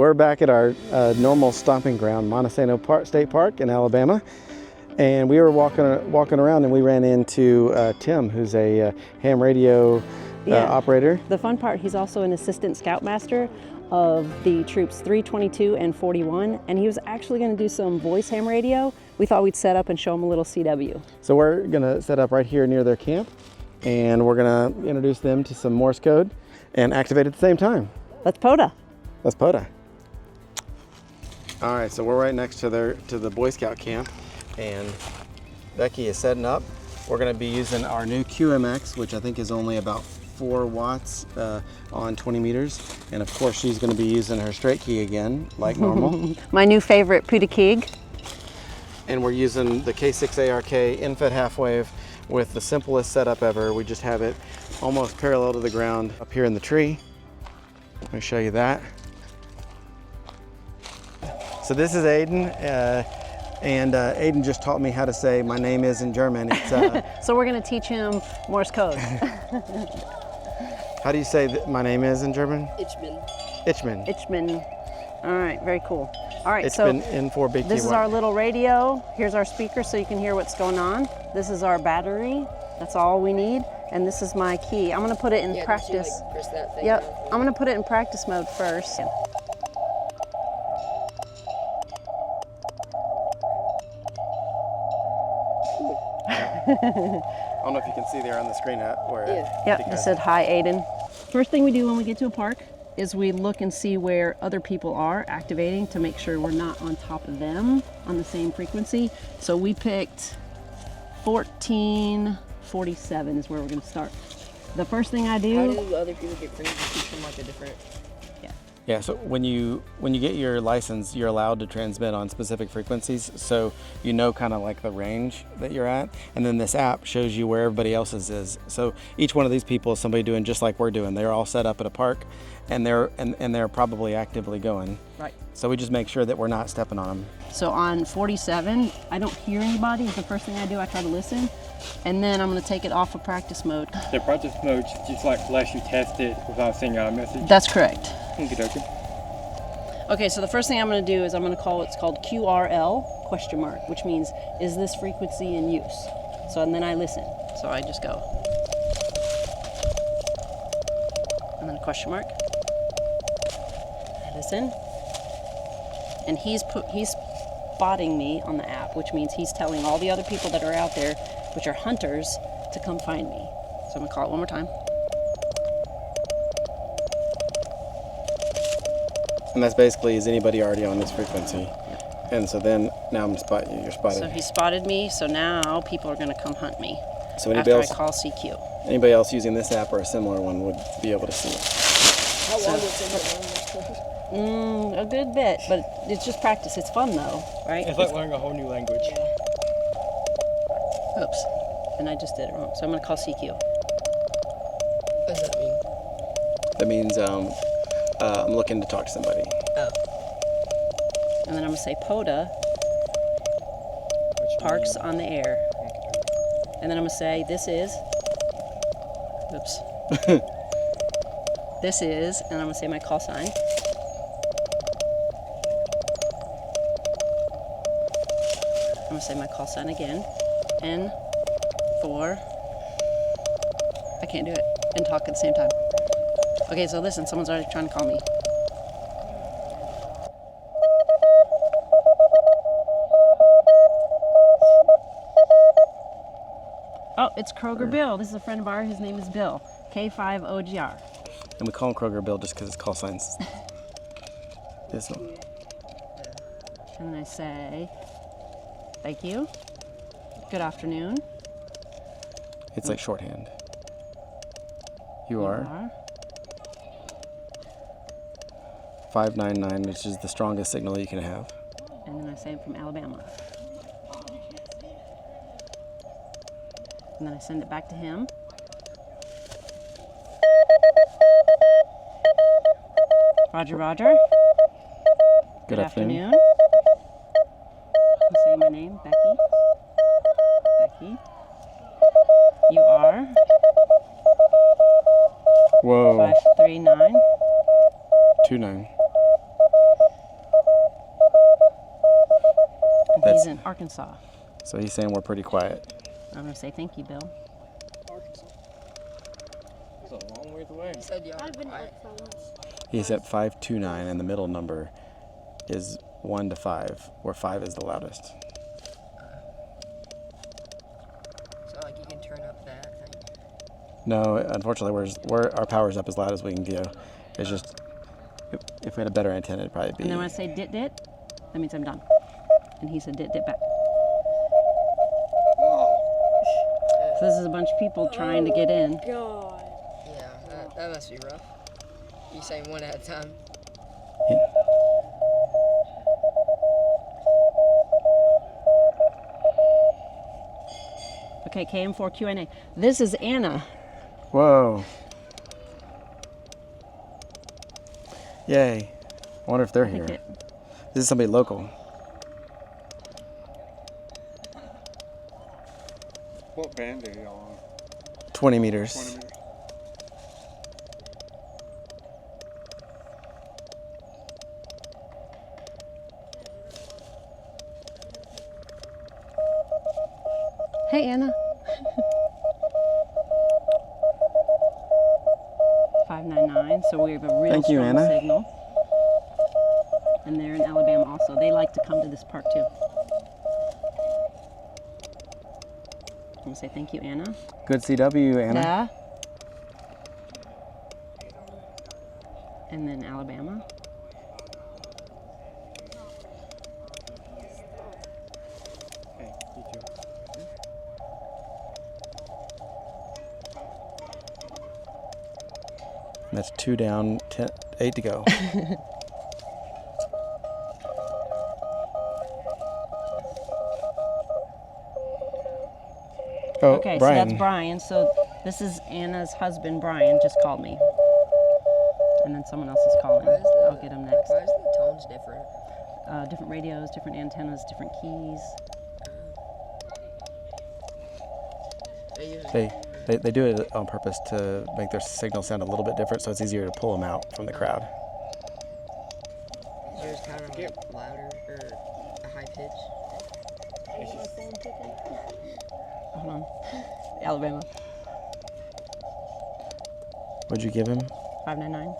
we're back at our normal stomping ground, Monte Sano State Park in Alabama. And we were walking around and we ran into Tim, who's a ham radio operator. The fun part, he's also an assistant scoutmaster of the troops 322 and 41, and he was actually going to do some voice ham radio. We thought we'd set up and show him a little CW. So we're going to set up right here near their camp, and we're going to introduce them to some Morse code and activate at the same time. Let's POTA. Let's POTA. All right, so we're right next to the Boy Scout camp, and Becky is setting up. We're going to be using our new QMX, which I think is only about 4 watts on 20 meters. And of course, she's going to be using her straight key again, like normal. My new favorite, Putikeeg. And we're using the K6ARK infed half wave with the simplest setup ever. We just have it almost parallel to the ground up here in the tree. Let me show you that. So this is Aiden. And Aiden just taught me how to say my name is in German. It's, so we're going to teach him Morse code. How do you say my name is in German? Ichman. Ichman. Ichman. All right, very cool. All right, it's so been in for big this is our little radio. Here's our speaker so you can hear what's going on. This is our battery. That's all we need. And this is my key. I'm going to put it in practice. You, like, press that thing Yep, down? I'm going to put it in practice mode first. I don't know if you can see there on the screen where Yep, it said hi, Aiden. First thing we do when we get to a park is we look and see where other people are activating to make sure we're not on top of them on the same frequency. So we picked 1447 is where we're going to start. The first thing I do... How do other people get free to teach them like a different... Yeah, so when you get your license, you're allowed to transmit on specific frequencies, so you know kind of like the range that you're at, and then this app shows you where everybody else's is. So each one of these people is somebody doing just like we're doing. They're all set up at a park, and they're probably actively going. Right. So we just make sure that we're not stepping on them. So on 47, I don't hear anybody. It's the first thing I do. I try to listen, and then I'm going to take it off of practice mode. The practice mode just like lets you test it without seeing our message. That's correct. Okey-dokey. Okay, so the first thing I'm going to do is I'm going to call what's called QRL question mark, which means is this frequency in use? So and then I listen. So I just go. And then a question mark. I listen. And he's spotting me on the app, which means he's telling all the other people that are out there, which are hunters, to come find me. So I'm going to call it one more time. And that's basically, is anybody already on this frequency? Yep. And so then, now I'm spotting you, you're spotted. So he spotted me, so now people are going to come hunt me. So anybody after else, I call CQ. Anybody else using this app or a similar one would be able to see it. How long will it take to learn? A good bit, but it's just practice. It's fun though, right? It's like learning a whole new language. Oops, and I just did it wrong. So I'm going to call CQ. What does that mean? That means I'm looking to talk to somebody. Oh. And then I'm going to say POTA, parks on the air. And then I'm going to say this is, oops. This is, and I'm going to say my call sign. I'm going to say my call sign again. N4. I can't do it and talk at the same time. Okay, so listen, someone's already trying to call me. Oh, it's Kroger Bill. This is a friend of ours. His name is Bill. K5OGR. And we call him Kroger Bill just because it's call signs. This one. And then I say, thank you. Good afternoon. It's like shorthand. You are 599, which is the strongest signal you can have. And then I say I'm from Alabama. And then I send it back to him. Roger, Roger. Good afternoon. I'm saying my name, Becky. Becky. You are? Whoa. 539. 29. Arkansas. So he's saying we're pretty quiet. I'm gonna say thank you, Bill. Arkansas. It's a long ways away. He said y'all I've been to quiet. Arkansas once. He's at 529, and the middle number is 1 to 5, where 5 is the loudest. So like you can turn up that thing. No, unfortunately, our power's up as loud as we can go. It's just, if we had a better antenna, it'd probably be. And then when I say dit dit, that means I'm done. And he said dit dit back. So this is a bunch of people trying to get in. God. Yeah, that must be rough. You say one at a time. Okay, KM4 Q&A. This is Anna. Whoa. Yay. I wonder if they're here. This is somebody local. What band are y'all on? 20 meters. 20 meters. Hey, Anna. 599, so we have a real Thank you, strong Anna. signal. And they're in Alabama also. They like to come to this park too. I'm gonna say thank you, Anna. Good CW, Anna. Yeah. And then Alabama. Hey, you too. That's 2 down, 8 to go. Oh, Okay, Brian. so that's Brian. So this is Anna's husband, Brian, just called me. And then someone else is calling. Why is the- I'll get him next. Why is the tones different? Different radios, different antennas, different keys. They do it on purpose to make their signal sound a little bit different, so it's easier to pull them out from the crowd. Is yours kind of like louder or a high pitch? Is my phone ticking? Hold on. Alabama. What'd you give him? 599.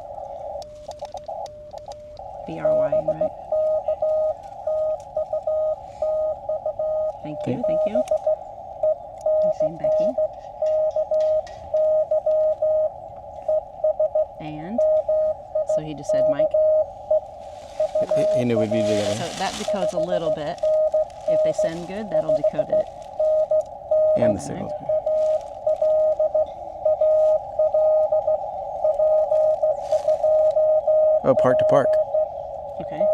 BRY, right? Thank you, thank you. I'm saying Becky. And so he just said Mike. He knew we'd be together. So that decodes a little bit. If they send good, that'll decode it. And the signal. Oh, park to park. Okay.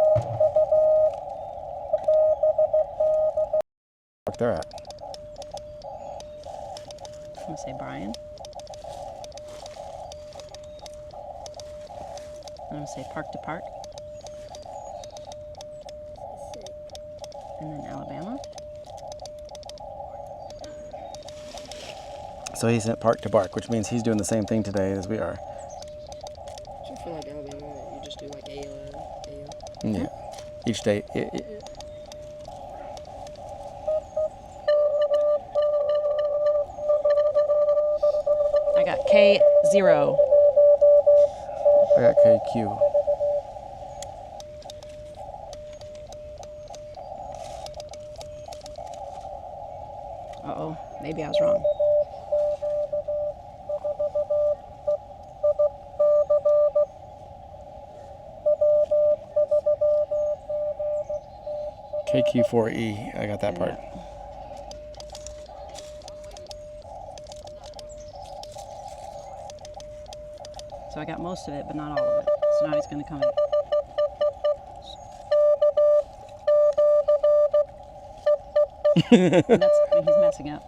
Park they're at. I'm gonna say Brian. I'm gonna say park to park. Sick. And then Alabama. So he sent park to park, which means he's doing the same thing today as we are. So I feel like Alabama, you just do like AL. Yeah. Each day. I got K0. I got KQ. Uh-oh, maybe I was wrong. KQ4E. I got that part. Yeah. So I got most of it, but not all of it. So now he's going to come in. And that's when he's messing up.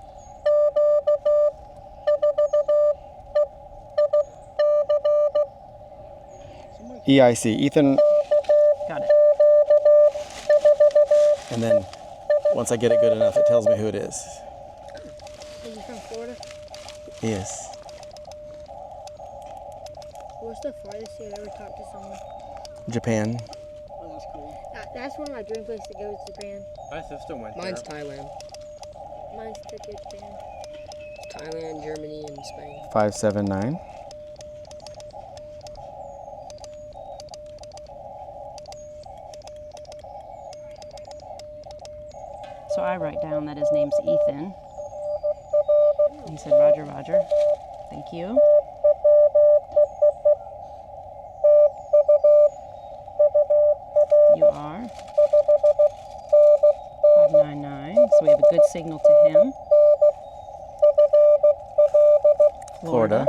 EIC. Ethan. Got it. And then once I get it good enough, it tells me who it is. Are you from Florida? Yes. What's the farthest you've ever talked to someone? Japan. Oh, that's cool. That's one of my dream places to go to Japan. My sister went Mine's there. Thailand. Mine's Tokyo, Japan. Thailand, Germany, and Spain. 579. So I write down that his name's Ethan. He said, Roger, Roger. Thank you. You are 599. So we have a good signal to him. Florida.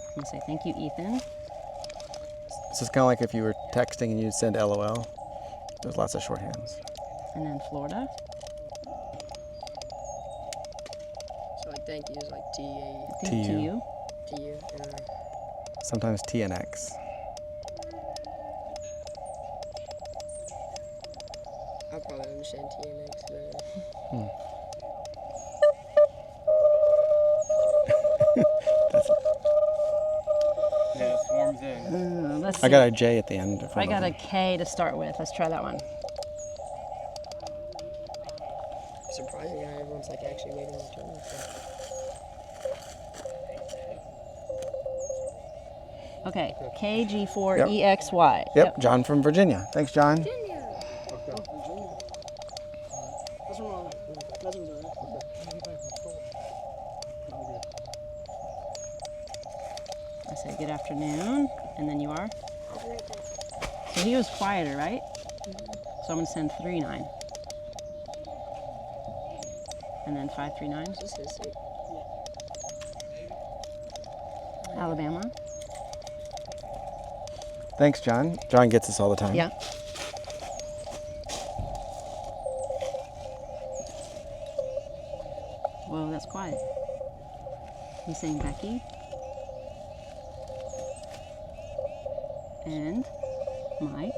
I'm gonna say thank you, Ethan. This is kind of like if you were texting and you'd send LOL. There's lots of shorthands. And then Florida. So like thank you is like T-A, To TU. you. T-U, and Sometimes T and X. I'll probably understand T and X better. Yeah, it swarms in. Let's I see. got a J at the end. of I one of got a them. K to start with. Let's try that one. Surprising how everyone's like actually waiting their turn. Okay, KG4EXY. Yep, John from Virginia. Thanks, John. That's where my cousins are at. I say good afternoon, and then you are. I'll be right back. So he was quieter, right? So I'm gonna send 39. And then 539. Is this his seat? Alabama. Thanks, John. John gets this all the time. Yeah. Whoa, that's quiet. He's saying Becky. And Mike.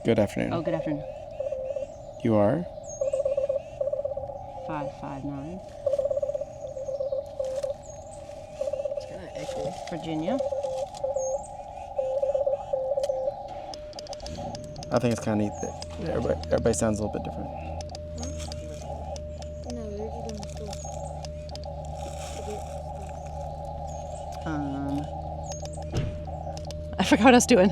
Good afternoon. Oh, good afternoon. You are 559. It's kind of echoey. Virginia. I think it's kind of neat that everybody sounds a little bit different. No, they're just going to school. I forgot what I was doing.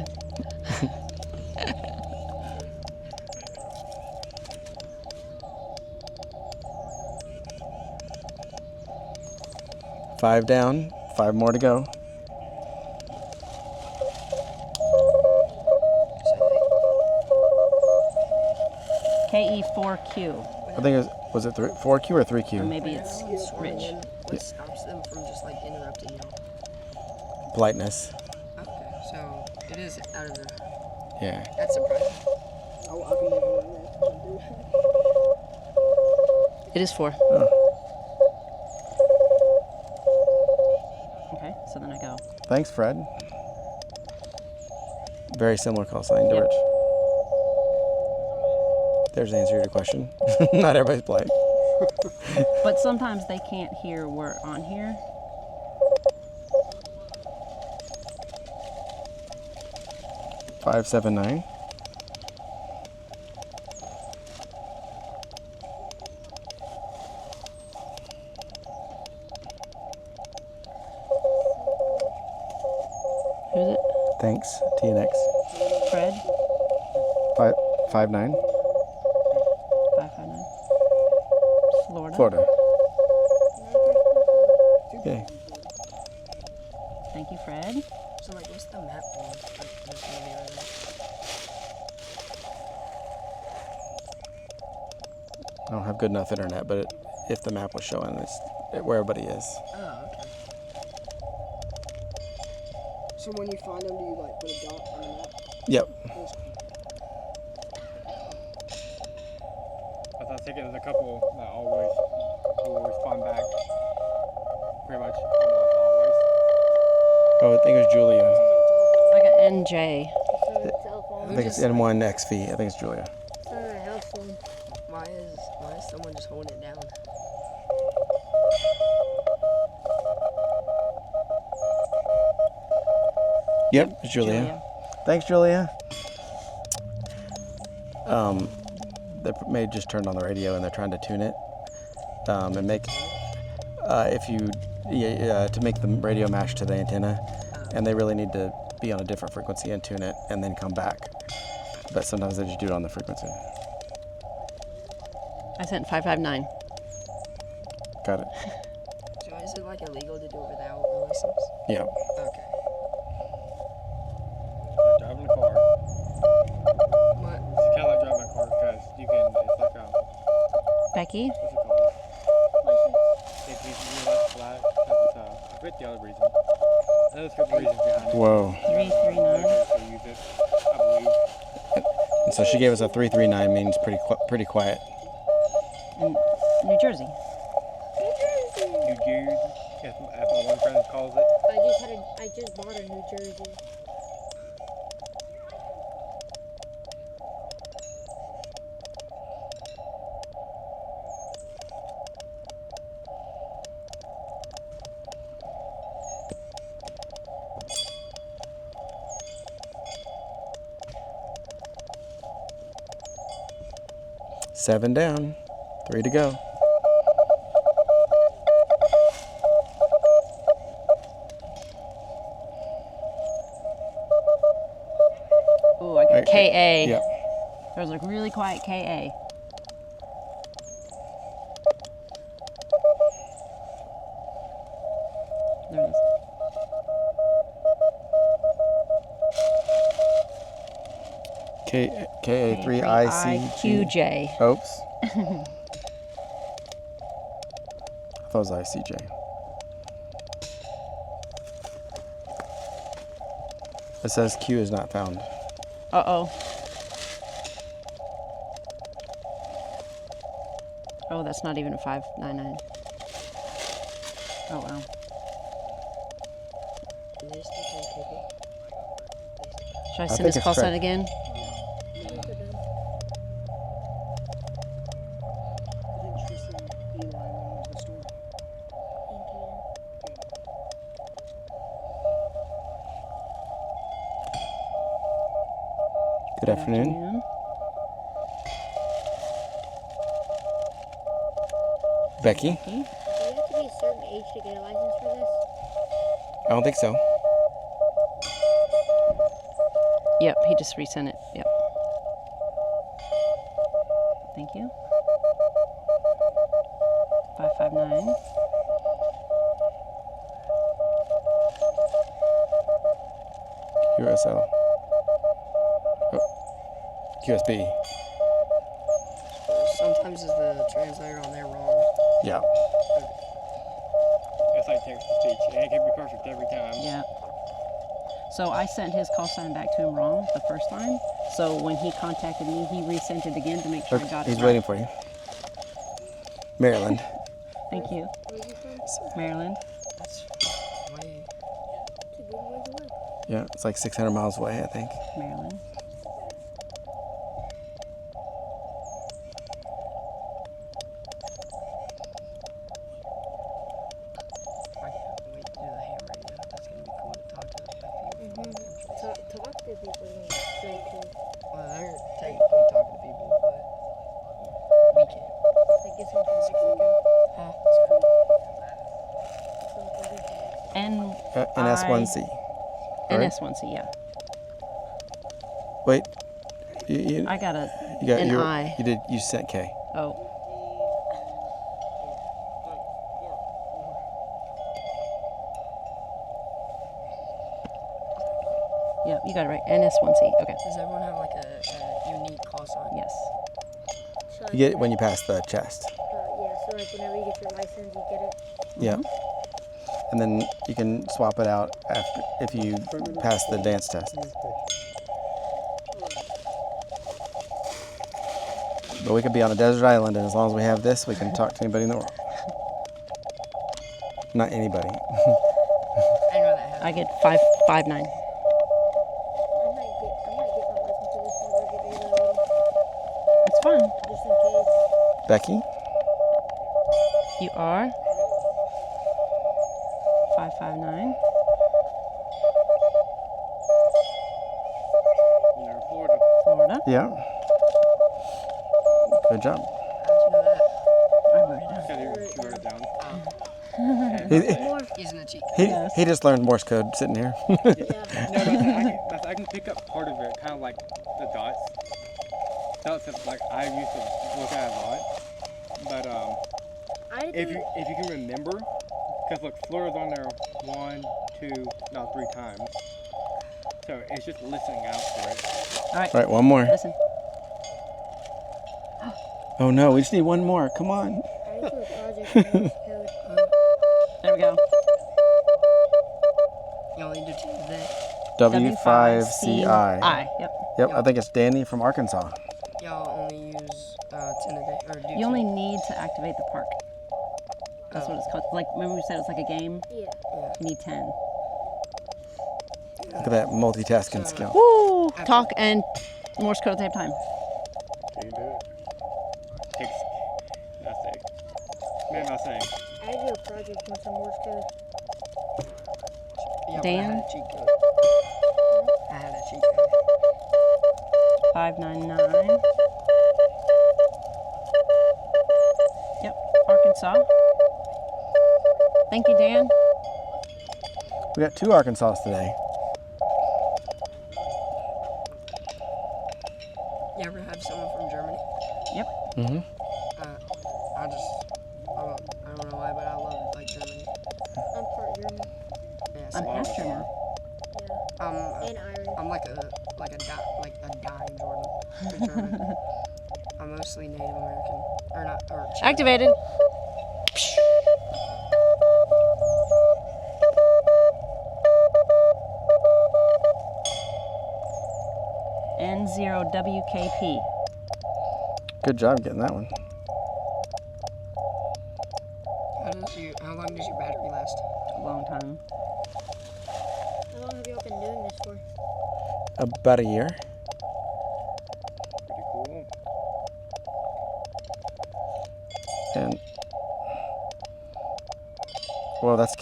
Five down, 5 more to go. KE4Q. I think it was it 4Q or Or 3Q? maybe it's Rich. And what stops them from just like interrupting y'all? Politeness. Okay, so it is out of the. Yeah. That's surprising. I'll be never learn that. It is 4. Oh. Okay, so then I go. Thanks, Fred. Very similar call sign to Yep. Rich. There's the answer to your question. Not everybody's polite. But sometimes they can't hear we're on here. Five, 7, 9. Who's it? Thanks, T and X. Fred? 5, 9. 559. Florida. Florida. Okay. Thank you, Fred. So like, what's the map for? Like, this movie right now? I don't have good enough internet, but if the map was showing, it's where everybody is. Oh, okay. So when you find them, do you like put a dot on the map? Yep. That's cool. I think there's a couple that always respond back. Pretty much almost always. Oh, I think it was Julia. I got NJ. So the I telephone. think it's N1XV. I think it's Julia. It's not a house phone. Why is someone just holding it down? Yep, it's Julia. Thanks, Julia. They may just turned on the radio and they're trying to tune it and make to make the radio match to the antenna, and they really need to be on a different frequency and tune it and then come back. But sometimes they just do it on the frequency. I sent 559. Got it. So is it like illegal to do it without a license? Yeah. Okay. Like driving a car. What? It's kind of like driving a car because you can. It's like Becky? what's it called? If you do that flag, because I forget the other reason. There's a couple reasons behind it. Whoa. 339. To use it, I believe. And so she gave us a 339, means pretty quiet. In New Jersey. New Jersey, as my one friend calls it. I just bought a New Jersey. Seven down, 3 to go. Ooh, I got KA. Yep. There was a really quiet KA. There it is. KA3ICQ. QJ. Oops. I thought it was ICJ. It says Q is not found. Uh-oh. Oh, that's not even a 599. Oh, wow. Is this the same people? Should I think send this it's call sign correct. again? Good afternoon. Becky? Becky? Do you have to be a certain age to get a license for this? I don't think so. Yep, he just resent it. Yep. Thank you. 559. QSL. Oh. QSB. Sometimes is the translator on there wrong? Yeah. It's like text to speech. It ain't gonna be perfect every time. Yeah. So I sent his call sign back to him wrong the first time. So when he contacted me, he resent it again to make sure I got it He's right. waiting for you. Maryland. Thank you. Where are you from? Maryland. That's way. To be where you live. Yeah, it's like 600 miles away, I think. Maryland. I can't wait to do the ham radio. That's gonna be cool to talk to the people. Talk to people is gonna be so cool. Well, they're technically talking to people, but we can't. Like this one from Mexico. Huh? And NS1C. Right? NS1C, yeah. Wait. You I got a got an your- I. You sent K. Oh. Yep, you got it right. NS1C. Okay. Does everyone have like a unique call sign? Yes. So You get it when you pass the chest. yeah, so like whenever you get your license, you get it. Yeah. And then you can swap it out after if you pass the dance test. But we could be on a desert island, and as long as we have this, we can talk to anybody in the world. Not anybody. I know that happens. I get 559. I might get my license for this whenever I get ready to go, It's fun. just in case. Becky? You are 559. Yeah. Good job. How'd you know that? I wrote it down. Yeah, you wrote it down. Using the cheat. He just learned Morse code sitting here. No, I can pick up part of it, kind of like the dots. Dots that like I used to look at a lot. But if you can remember, because look, Fleur is on there 1, 2, no 3 times. So it's just listening out for it. All right. All right, one more. Listen. Oh no, we just need one more. Come on. I did do a project in Morse code. There we go. You only do 2 today. W5CI. I. Yep. Yep, I think it's Danny from Arkansas. Y'all only use 10 a day, or do You only need to activate the park. That's Oh. what it's called. Like, remember we said it's like a game? Yeah. You need 10. Look at that multitasking skill. Woo! Talk and Morse code at the same time. Can you do it? Takes, I say. Man, I say. I did a project with some Morse code. Yeah, but I Dan? had a cheat code. I had a cheat code. 599. Yep, Arkansas. Thank you, Dan. We got 2 Arkansas today. You ever have someone from Germany? Yep. Mm-hmm. I don't know why, but I love like Germany. I'm part German. Yeah, I'm same. half German. Yeah. And Irish. I'm like a dime Jordan for German. I'm mostly Native American, or not, or Cherokee. Activated. N0WKP. Good job getting that one. How long does your battery last? A long time. How long have y'all been doing this for? About a year. Pretty cool. And well, that's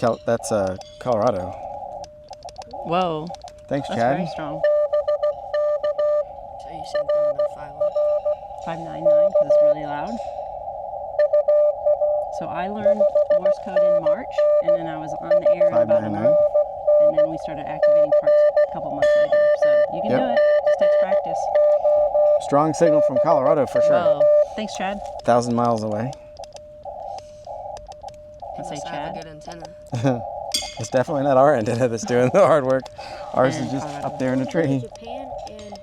Colorado. Whoa, Thanks, that's Chad. very strong. So you sent them the file. 599 because it's really loud. So I learned Morse code in March, and then I was on the air in about a 599. month, and then we started activating parts a couple months later. So you can Yep. do it. Just takes practice. Strong signal from Colorado for sure. Whoa. Thanks, Chad. 1,000 miles away. You say must have a Chad. good antenna. It's definitely not our antenna that's doing the hard work. Ours And is just Colorado. up there in a I wanna go tree. to Japan and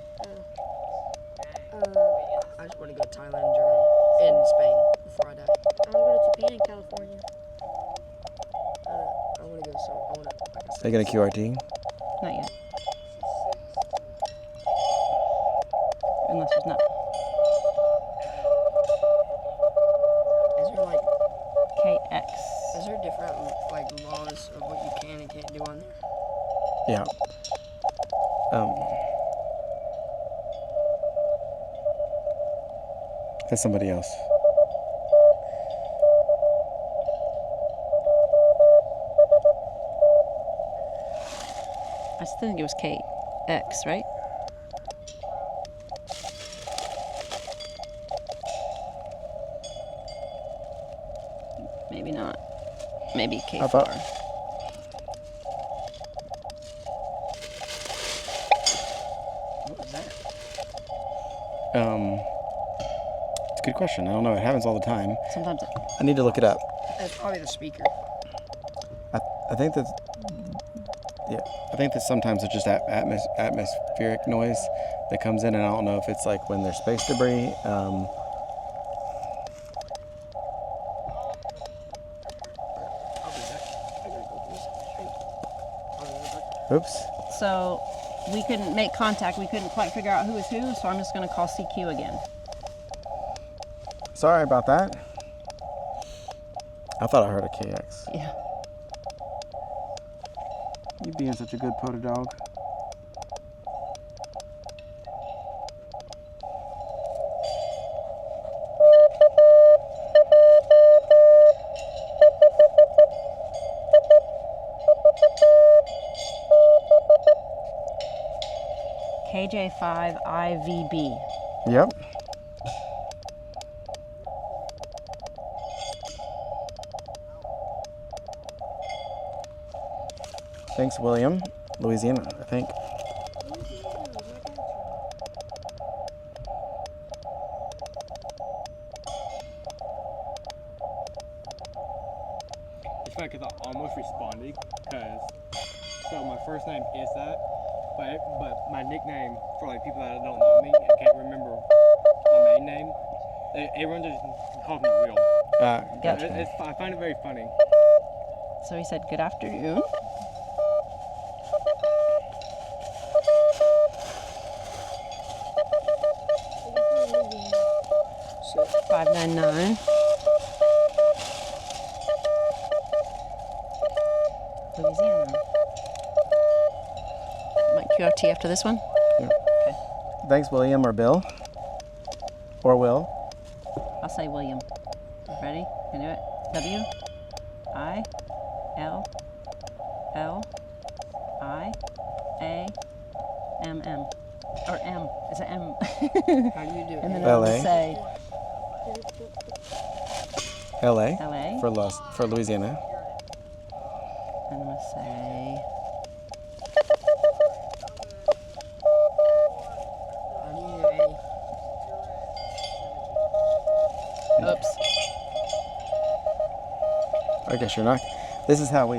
I just want to go to Thailand, Germany, and Spain before I die. I want to go to Japan and California. I want to go so I want to. Like I They said, get a QRT. Not yet. Unless there's not. is there like KX. is there different like laws of what you can and can't do on there? Yeah. That's somebody else. I still think it was KX, right? Maybe not. Maybe K4. How about- What was that? It's a good question. I don't know. It happens all the time. Sometimes it, I need to look it up. That's probably the speaker. I think that, yeah, I think that sometimes it's just atmospheric noise that comes in, and I don't know if it's like when there's space debris. I'll be back. I gotta go through this street. I'll be right back. Oops. so we couldn't make contact. We couldn't quite figure out who was who, so I'm just going to call CQ again. Sorry about that. I thought I heard a KX. Yeah. You being such a good POTA dog. KJ5IVB. Yep. Thanks, William. Louisiana, I think. It's funny because I almost responded so my first name is that, but my nickname for like people that don't know me and can't remember my main name, everyone just calls me Will. Gotcha. I find it very funny. So he said, good afternoon. So 599. Louisiana. Might QRT after this one? Thanks, William or Bill. Or Will. I'll say William. Ready? Can you do it? W I L L I A M M. Or M. It's an M. how do you do it? And then LA. I'll say LA. LA. For Louisiana. And I'm going to say How do you do A? oops. I guess you're not. This is how we.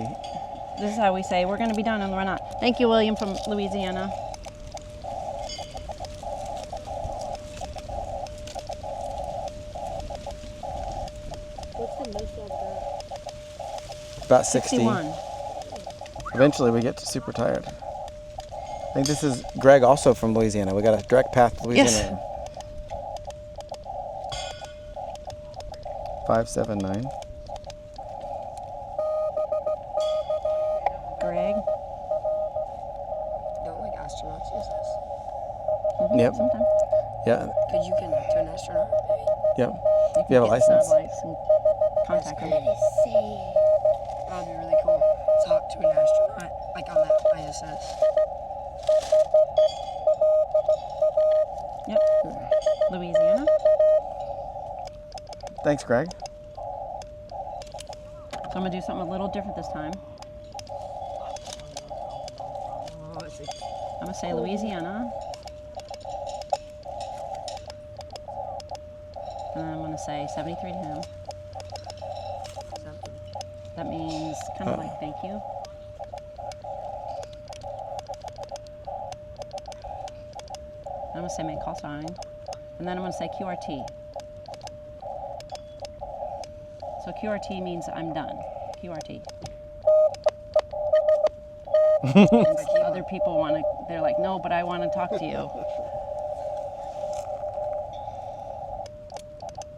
This is how we say we're going to be done and we're not. Thank you, William from Louisiana. What's the most I've got? About 60. 61. Eventually we get to super tired. I think this is Greg, also from Louisiana. We got a direct path to Louisiana. Yes. 579. Greg. Don't like astronauts use this? Yep. Sometimes. Yeah. Could you connect to an astronaut, maybe? Yep. You You have a can get license? satellites and contact them. That is sad. That'd be really cool. Talk to an astronaut, like on that ISS. Yep. Louisiana. Thanks, Greg. So I'm going to do something a little different this time. Oh, let's see. I'm going to say Louisiana. And then I'm going to say 73 to him. Something. That means kind of like thank you. I'm going to say make call sign. And then I'm going to say QRT. So QRT means I'm done. QRT. And other people want to, they're like, no, but I want to talk to you.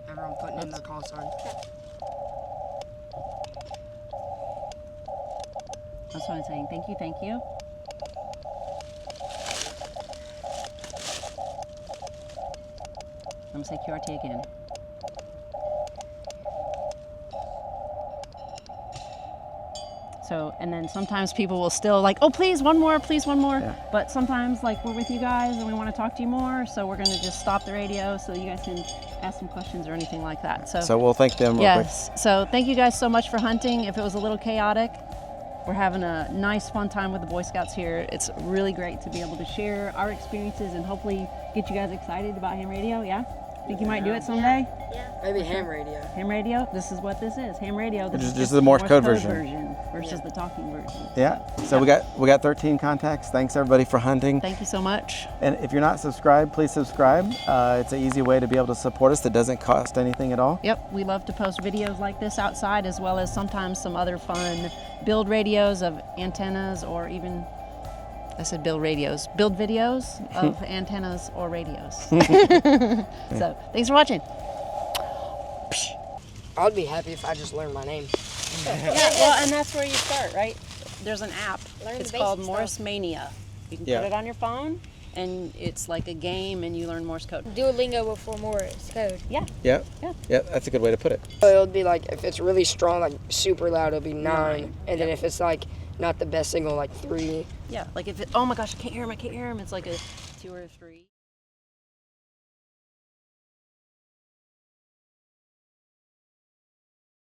Everyone putting in their call sign. That's what I'm saying. Thank you, thank you. I'm going to say QRT again. So, and then sometimes people will still like, oh, please, one more. Yeah. But sometimes, like, we're with you guys and we want to talk to you more, so we're going to just stop the radio so you guys can ask some questions or anything like that. So we'll thank them real quick. yes. So thank you guys so much for hunting. If it was a little chaotic, we're having a nice, fun time with the Boy Scouts here. It's really great to be able to share our experiences and hopefully get you guys excited about ham radio. Yeah? Think you might do it someday? Maybe ham radio. Ham radio? This is what this is. Ham radio. This Which is is just the Morse code version. versus the talking version. Yeah. So we got 13 contacts. Thanks everybody for hunting. Thank you so much. And if you're not subscribed, please subscribe. It's an easy way to be able to support us that doesn't cost anything at all. Yep, we love to post videos like this outside, as well as sometimes some other fun build radios of antennas, or even, I said build radios, build videos of antennas or radios. So thanks for watching. I'd be happy if I just learned my name. Yeah, well, and that's where you start, right? There's an app. Learn the It's called basic Morse stuff. Mania. You can Yeah. put it on your phone, and it's like a game, and you learn Morse code. Duolingo before Morse code. Yeah. Yep. Yeah. Yep. That's a good way to put it. So it would be like, if it's really strong, like super loud, it'll be 9. And then if it's like not the best signal, like 3. Yeah, like if it, oh my gosh, I can't hear him, it's like a 2 or 3.